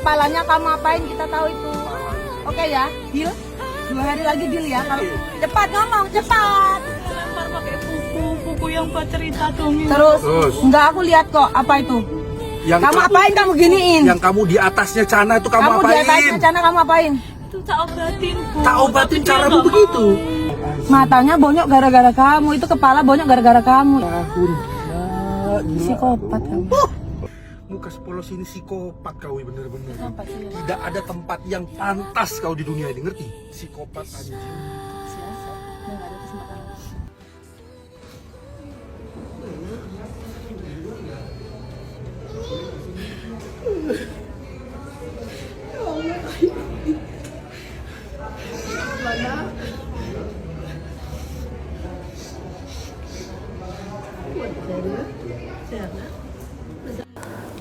Kepalanya kamu apain, kita tahu itu. Oke ya, deal. 2 hari lagi deal ya. Kalau cepat ngomong, cepat. Lempar pakai buku yang buat cerita dong. Terus, enggak, aku lihat kok apa itu. Yang Kamu apain, kamu giniin. Yang kamu di atasnya Cana itu kamu Kamu di apain? atasnya Cana kamu apain? Itu tak obatin, Bu. Tak obatin Tapi dia caramu nggak begitu. mau. Matanya bonyok gara-gara kamu, itu kepala bonyok gara-gara kamu. Tahun. Psikopat kamu. Muka sepolos ini psikopat kau bener-bener. Apa sih? Tidak ada tempat yang pantas kau di dunia ini, ngerti? Psikopat anjing.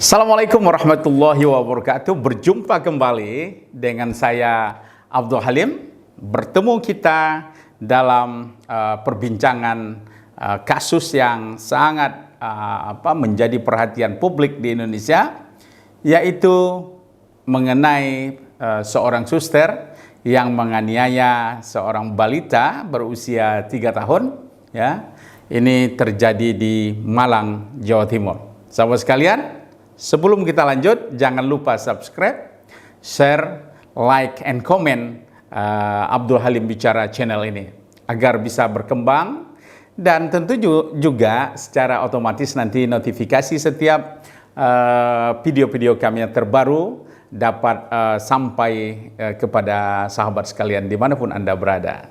Assalamualaikum warahmatullahi wabarakatuh. Berjumpa kembali dengan saya Abdul Halim. Bertemu kita dalam perbincangan kasus yang sangat menjadi perhatian publik di Indonesia, yaitu mengenai seorang suster yang menganiaya seorang balita berusia 3 tahun. Ya, ini terjadi di Malang, Jawa Timur. Sahabat sekalian, sebelum kita lanjut, jangan lupa subscribe, share, like, and comment Abdul Halim Bicara channel ini agar bisa berkembang, dan tentu juga secara otomatis nanti notifikasi setiap video-video kami yang terbaru dapat sampai kepada sahabat sekalian dimanapun Anda berada.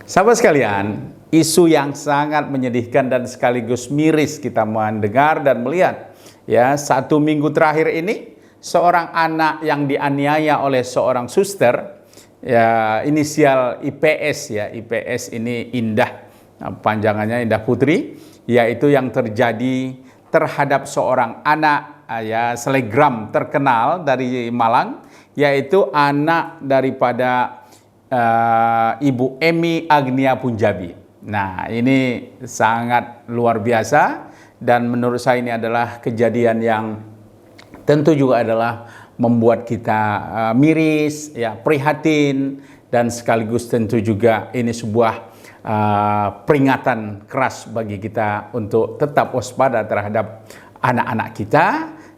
Sahabat sekalian, isu yang sangat menyedihkan dan sekaligus miris kita mendengar dan melihat. Ya, 1 minggu terakhir ini seorang anak yang dianiaya oleh seorang suster, ya, inisial IPS, ya, IPS ini Indah, panjangannya Indah Putri, yaitu yang terjadi terhadap seorang anak, ya, selegram terkenal dari Malang, yaitu anak daripada Ibu Emi Agnia Punjabi. Nah, ini sangat luar biasa. Dan menurut saya ini adalah kejadian yang tentu juga adalah membuat kita miris, ya, prihatin, dan sekaligus tentu juga ini sebuah peringatan keras bagi kita untuk tetap waspada terhadap anak-anak kita.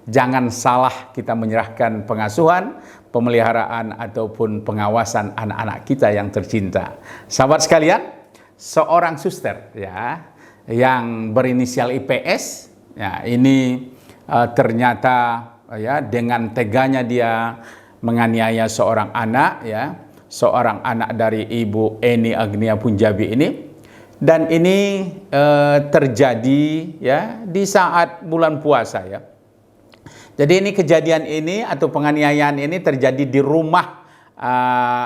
Jangan salah kita menyerahkan pengasuhan, pemeliharaan, ataupun pengawasan anak-anak kita yang tercinta. Sahabat sekalian, seorang suster, ya, yang berinisial IPS, ya, ini ternyata, ya, dengan teganya dia menganiaya seorang anak, ya, seorang anak dari Ibu Eni Agnia Punjabi ini, dan ini terjadi, ya, di saat bulan puasa, ya. Jadi ini kejadian ini atau penganiayaan ini terjadi di rumah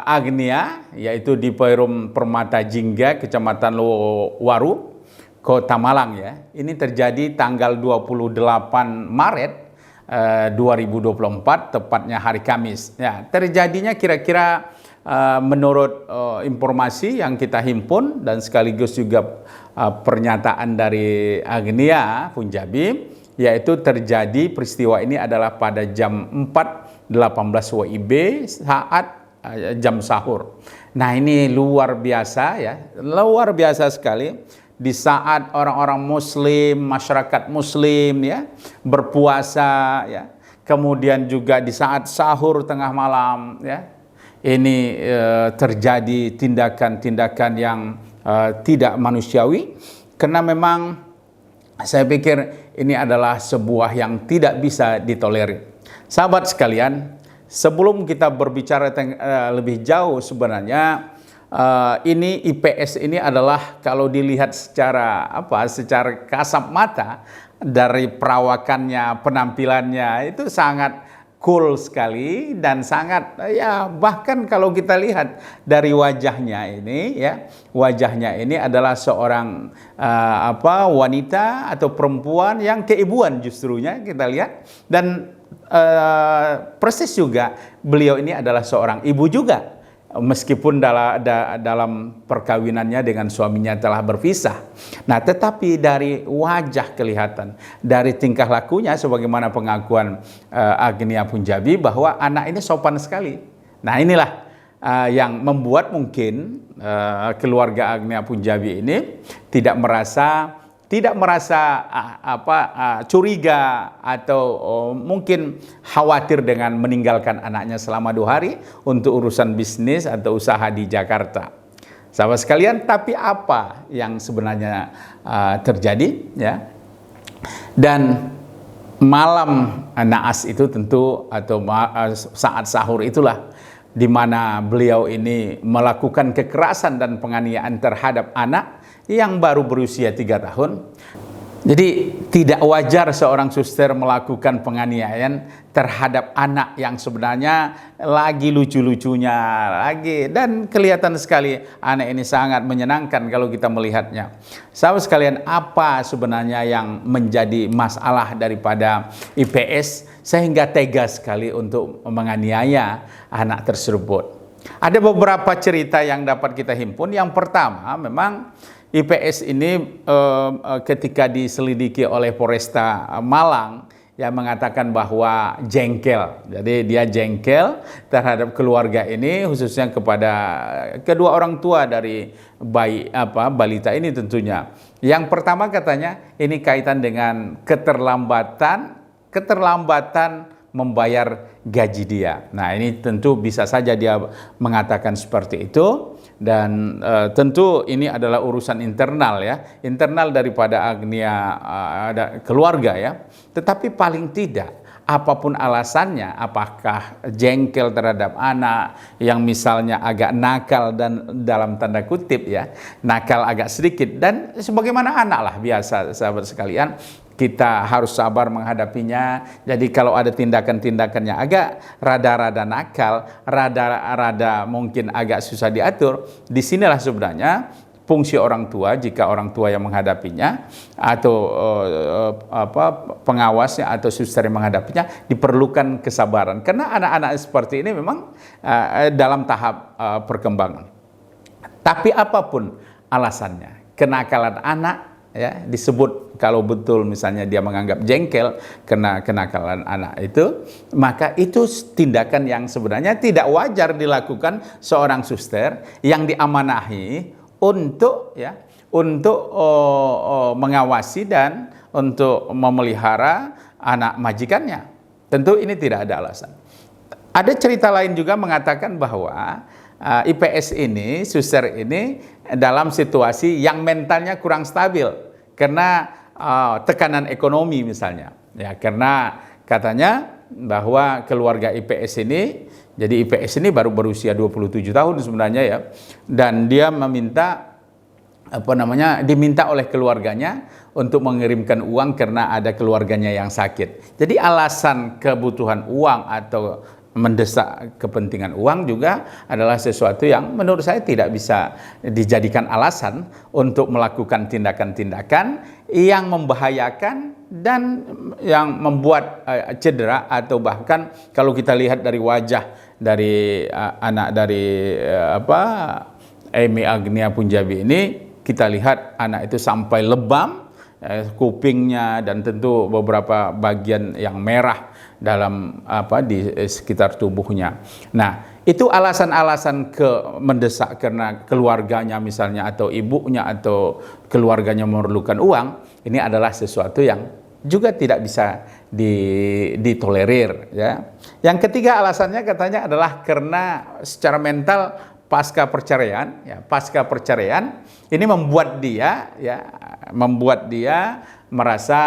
Agnia, yaitu di Perum Permata Jingga, Kecamatan Waru, Kota Malang, ya. Ini terjadi tanggal 28 Maret 2024, tepatnya hari Kamis. Ya, terjadinya kira-kira menurut informasi yang kita himpun dan sekaligus juga pernyataan dari Agnia Punjabi, yaitu terjadi peristiwa ini adalah pada jam 4.18 WIB saat jam sahur. Nah, ini luar biasa, ya, luar biasa sekali. Di saat orang-orang Muslim, masyarakat Muslim, ya, berpuasa, ya, kemudian juga di saat sahur tengah malam, ya, ini terjadi tindakan-tindakan yang tidak manusiawi, karena memang saya pikir ini adalah sebuah yang tidak bisa ditolerir. Sahabat sekalian, sebelum kita berbicara lebih jauh, sebenarnya ini IPS ini adalah kalau dilihat secara secara kasat mata dari perawakannya, penampilannya itu sangat cool sekali dan sangat, ya, bahkan kalau kita lihat dari wajahnya ini, ya, wajahnya ini adalah seorang wanita atau perempuan yang keibuan justrunya kita lihat, dan persis juga beliau ini adalah seorang ibu juga. meskipun dalam perkawinannya dengan suaminya telah berpisah. Nah, tetapi dari wajah kelihatan, dari tingkah lakunya, sebagaimana pengakuan Agnia Punjabi bahwa anak ini sopan sekali. Nah, inilah yang membuat mungkin keluarga Agnia Punjabi ini tidak merasa curiga atau mungkin khawatir dengan meninggalkan anaknya selama 2 hari untuk urusan bisnis atau usaha di Jakarta. Sahabat sekalian, tapi apa yang sebenarnya terjadi ya? Dan malam naas itu tentu atau saat sahur itulah di mana beliau ini melakukan kekerasan dan penganiayaan terhadap anak yang baru berusia 3 tahun. Jadi tidak wajar seorang suster melakukan penganiayaan terhadap anak yang sebenarnya lagi lucu-lucunya lagi, dan kelihatan sekali anak ini sangat menyenangkan kalau kita melihatnya. Sahabat sekalian, apa sebenarnya yang menjadi masalah daripada IPS sehingga tega sekali untuk menganiaya anak tersebut? Ada beberapa cerita yang dapat kita himpun. Yang pertama, memang IPS ini ketika diselidiki oleh Polresta Malang yang mengatakan bahwa jengkel. Jadi dia jengkel terhadap keluarga ini, khususnya kepada kedua orang tua dari balita ini tentunya. Yang pertama katanya ini kaitan dengan keterlambatan membayar gaji dia. Nah, ini tentu bisa saja dia mengatakan seperti itu, dan tentu ini adalah urusan internal ya, internal daripada Agnia keluarga ya. Tetapi paling tidak, apapun alasannya, apakah jengkel terhadap anak yang misalnya agak nakal dan dalam tanda kutip ya, nakal agak sedikit, dan sebagaimana anak lah biasa, sahabat sekalian, kita harus sabar menghadapinya. Jadi kalau ada tindakan-tindakannya agak rada-rada nakal, rada-rada mungkin agak susah diatur, disinilah sebenarnya fungsi orang tua, jika orang tua yang menghadapinya atau pengawasnya atau suster yang menghadapinya, diperlukan kesabaran. Karena anak-anak seperti ini memang dalam tahap perkembangan. Tapi apapun alasannya, kenakalan anak ya disebut, kalau betul misalnya dia menganggap jengkel karena kenakalan anak itu, maka itu tindakan yang sebenarnya tidak wajar dilakukan seorang suster yang diamanahi untuk mengawasi dan untuk memelihara anak majikannya. Tentu ini tidak ada alasan. Ada cerita lain juga mengatakan bahwa IPS ini, suster ini dalam situasi yang mentalnya kurang stabil karena tekanan ekonomi misalnya. Ya, karena katanya bahwa keluarga IPS ini, jadi IPS ini baru berusia 27 tahun sebenarnya ya, dan dia diminta oleh keluarganya untuk mengirimkan uang karena ada keluarganya yang sakit. Jadi alasan kebutuhan uang atau mendesak kepentingan uang juga adalah sesuatu yang menurut saya tidak bisa dijadikan alasan untuk melakukan tindakan-tindakan yang membahayakan dan yang membuat cedera, atau bahkan kalau kita lihat dari wajah dari anak dari Amy Agnia Punjabi ini, kita lihat anak itu sampai lebam kupingnya dan tentu beberapa bagian yang merah dalam di sekitar tubuhnya. Nah, itu alasan-alasan mendesak karena keluarganya misalnya atau ibunya atau keluarganya memerlukan uang. Ini adalah sesuatu yang juga tidak bisa ditolerir ya. Yang ketiga alasannya katanya adalah karena secara mental pasca perceraian ini membuat dia merasa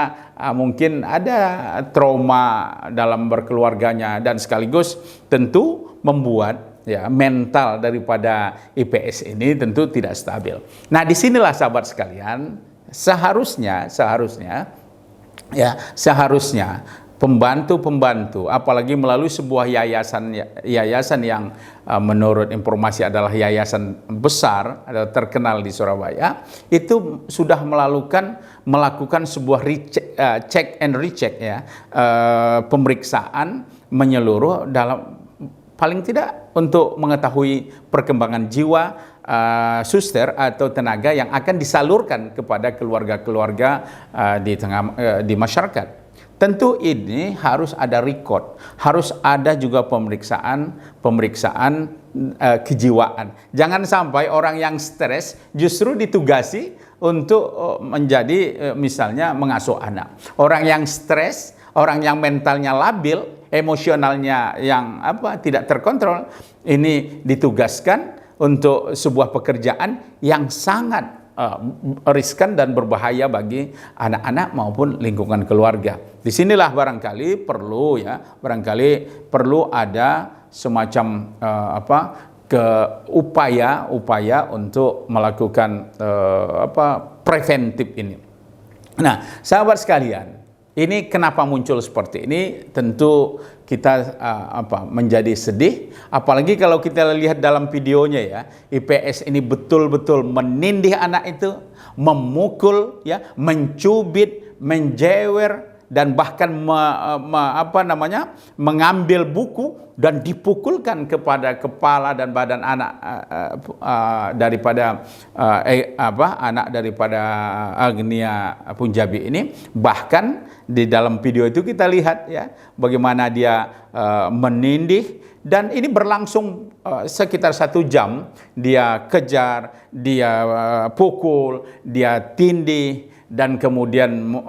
mungkin ada trauma dalam berkeluarganya, dan sekaligus tentu membuat mental daripada IPS ini tentu tidak stabil. Nah, disinilah sahabat sekalian, seharusnya pembantu-pembantu, apalagi melalui sebuah yayasan yang menurut informasi adalah yayasan besar atau terkenal di Surabaya, itu sudah melakukan sebuah check and recheck pemeriksaan menyeluruh dalam paling tidak untuk mengetahui perkembangan jiwa suster atau tenaga yang akan disalurkan kepada keluarga-keluarga di masyarakat. Tentu ini harus ada record, harus ada juga pemeriksaan kejiwaan. Jangan sampai orang yang stres justru ditugasi untuk menjadi misalnya mengasuh anak. Orang yang stres, orang yang mentalnya labil, emosionalnya yang tidak terkontrol, ini ditugaskan untuk sebuah pekerjaan yang sangat riskan dan berbahaya bagi anak-anak maupun lingkungan keluarga. Disinilah barangkali perlu ada semacam upaya untuk melakukan preventif ini. Nah, sahabat sekalian, ini kenapa muncul seperti ini? Tentu kita menjadi sedih, apalagi kalau kita lihat dalam videonya ya, IPS ini betul-betul menindih anak itu, memukul ya, mencubit, menjewer, dan bahkan mengambil buku dan dipukulkan kepada kepala dan badan anak anak daripada Agnia Punjabi ini. Bahkan di dalam video itu kita lihat ya bagaimana dia menindih, dan ini berlangsung sekitar 1 jam. Dia kejar, dia pukul, dia tindih, dan kemudian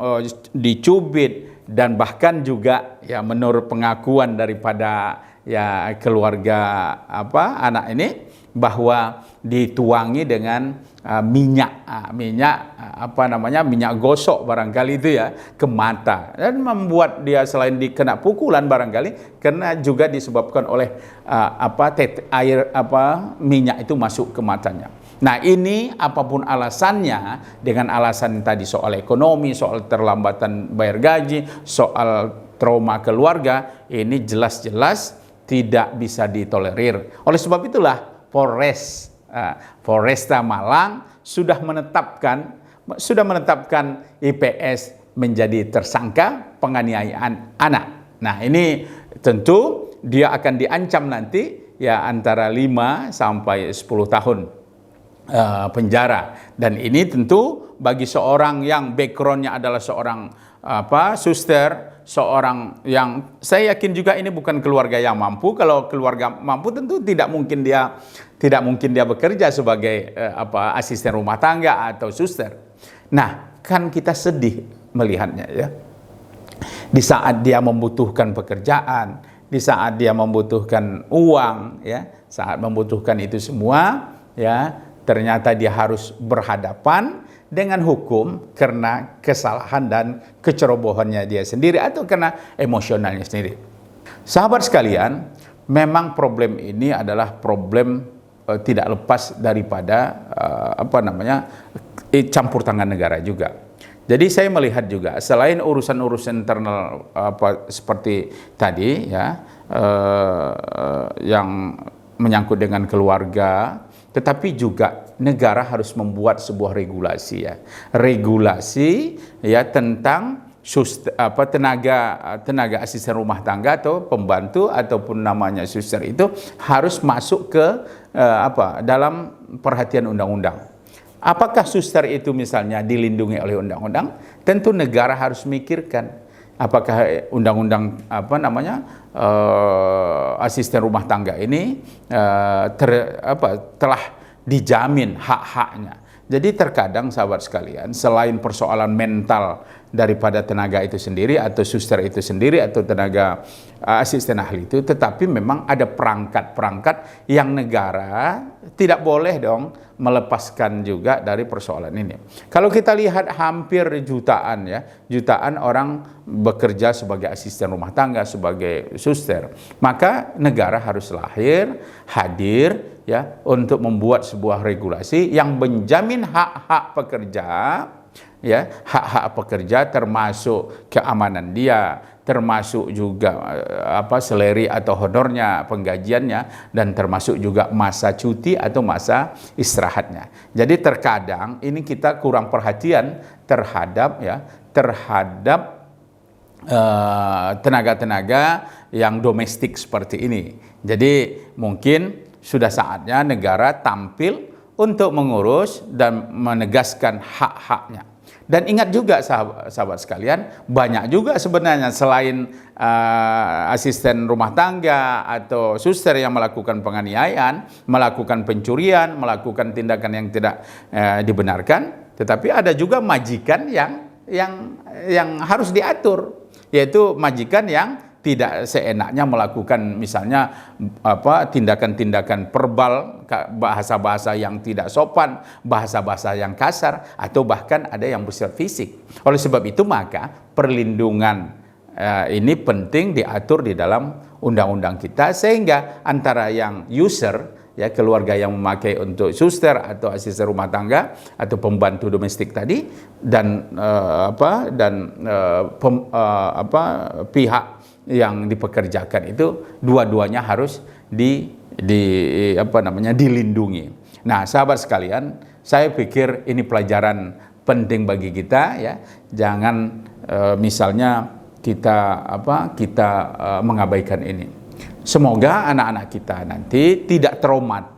dicubit, dan bahkan juga ya menurut pengakuan daripada ya keluarga anak ini bahwa dituangi dengan minyak gosok barangkali itu ya ke mata, dan membuat dia selain dikena pukulan barangkali karena juga disebabkan oleh minyak itu masuk ke matanya. Nah, ini apapun alasannya, dengan alasan tadi soal ekonomi, soal terlambatan bayar gaji, soal trauma keluarga, ini jelas-jelas tidak bisa ditolerir. Oleh sebab itulah Polresta Malang sudah menetapkan IPS menjadi tersangka penganiayaan anak. Nah, ini tentu dia akan diancam nanti ya antara 5 sampai 10 tahun penjara. Dan ini tentu bagi seorang yang backgroundnya adalah seorang suster, seorang yang saya yakin juga ini bukan keluarga yang mampu. Kalau keluarga mampu tentu tidak mungkin dia bekerja sebagai asisten rumah tangga atau suster. Nah, kan kita sedih melihatnya ya. Di saat dia membutuhkan pekerjaan, di saat dia membutuhkan uang ya, saat membutuhkan itu semua ya, ternyata dia harus berhadapan dengan hukum karena kesalahan dan kecerobohannya dia sendiri atau karena emosionalnya sendiri. Sahabat sekalian, memang problem ini adalah problem tidak lepas daripada campur tangan negara juga. Jadi saya melihat juga selain urusan-urusan internal seperti tadi ya, yang menyangkut dengan keluarga, tetapi juga negara harus membuat sebuah regulasi ya tentang tenaga asisten rumah tangga atau pembantu ataupun namanya suster itu harus masuk ke dalam perhatian undang-undang. Apakah suster itu misalnya dilindungi oleh undang-undang? Tentu negara harus mikirkan apakah undang-undang asisten rumah tangga ini telah dijamin hak-haknya. Jadi terkadang sahabat sekalian, selain persoalan mental daripada tenaga itu sendiri atau suster itu sendiri atau tenaga asisten ahli itu, tetapi memang ada perangkat-perangkat yang negara tidak boleh dong melepaskan juga dari persoalan ini. Kalau kita lihat hampir jutaan orang bekerja sebagai asisten rumah tangga, sebagai suster, maka negara harus hadir ya untuk membuat sebuah regulasi yang menjamin hak-hak pekerja ya, hak-hak pekerja termasuk keamanan dia, termasuk juga salary atau honornya, penggajiannya, dan termasuk juga masa cuti atau masa istirahatnya. Jadi terkadang ini kita kurang perhatian terhadap tenaga-tenaga yang domestik seperti ini. Jadi mungkin sudah saatnya negara tampil untuk mengurus dan menegaskan hak-haknya. Dan ingat juga sahabat sekalian, banyak juga sebenarnya selain asisten rumah tangga atau suster yang melakukan penganiayaan, melakukan pencurian, melakukan tindakan yang tidak dibenarkan, tetapi ada juga majikan yang harus diatur, yaitu majikan yang tidak seenaknya melakukan misalnya tindakan-tindakan verbal, bahasa-bahasa yang tidak sopan, bahasa-bahasa yang kasar, atau bahkan ada yang bersifat fisik. Oleh sebab itu maka perlindungan ini penting diatur di dalam undang-undang kita, sehingga antara yang user, ya keluarga yang memakai untuk suster atau asisten rumah tangga atau pembantu domestik tadi, dan pihak yang dipekerjakan itu dua-duanya harus dilindungi. Nah, sahabat sekalian, saya pikir ini pelajaran penting bagi kita, ya. Jangan misalnya kita mengabaikan ini. Semoga anak-anak kita nanti tidak traumat,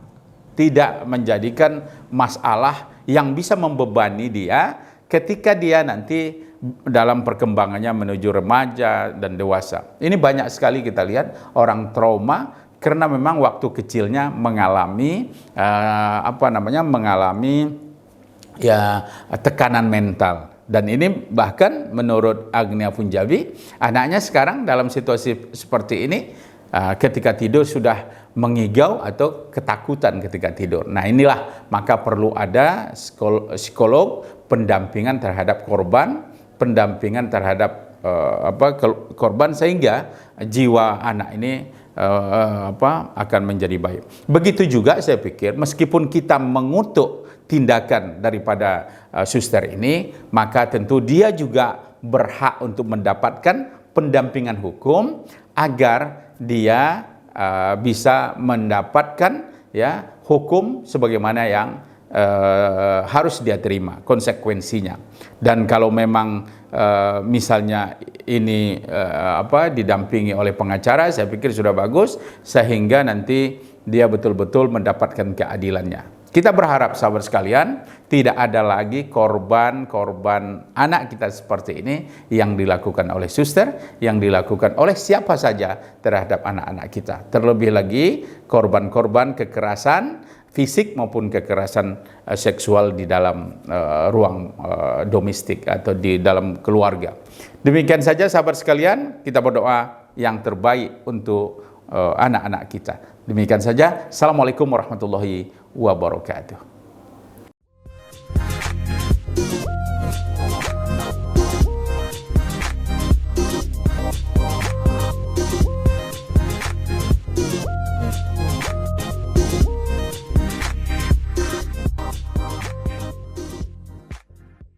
tidak menjadikan masalah yang bisa membebani dia ketika dia nanti dalam perkembangannya menuju remaja dan dewasa. Ini banyak sekali kita lihat orang trauma karena memang waktu kecilnya mengalami tekanan mental. Dan ini bahkan menurut Agnia Punjabi, anaknya sekarang dalam situasi seperti ini ketika tidur sudah mengigau atau ketakutan ketika tidur. Nah, inilah maka perlu ada psikolog, pendampingan terhadap korban, pendampingan terhadap korban, sehingga jiwa anak ini akan menjadi baik. Begitu juga saya pikir, meskipun kita mengutuk tindakan daripada suster ini, maka tentu dia juga berhak untuk mendapatkan pendampingan hukum agar dia bisa mendapatkan hukum sebagaimana yang harus dia terima konsekuensinya. Dan kalau memang misalnya ini didampingi oleh pengacara, saya pikir sudah bagus, sehingga nanti dia betul-betul mendapatkan keadilannya. Kita berharap sahabat sekalian, tidak ada lagi korban-korban anak kita seperti ini yang dilakukan oleh suster, yang dilakukan oleh siapa saja terhadap anak-anak kita. Terlebih lagi korban-korban kekerasan fisik maupun kekerasan seksual di dalam ruang domestik atau di dalam keluarga. Demikian saja sahabat sekalian, kita berdoa yang terbaik untuk anak-anak kita. Demikian saja. Assalamualaikum warahmatullahi wabarakatuh.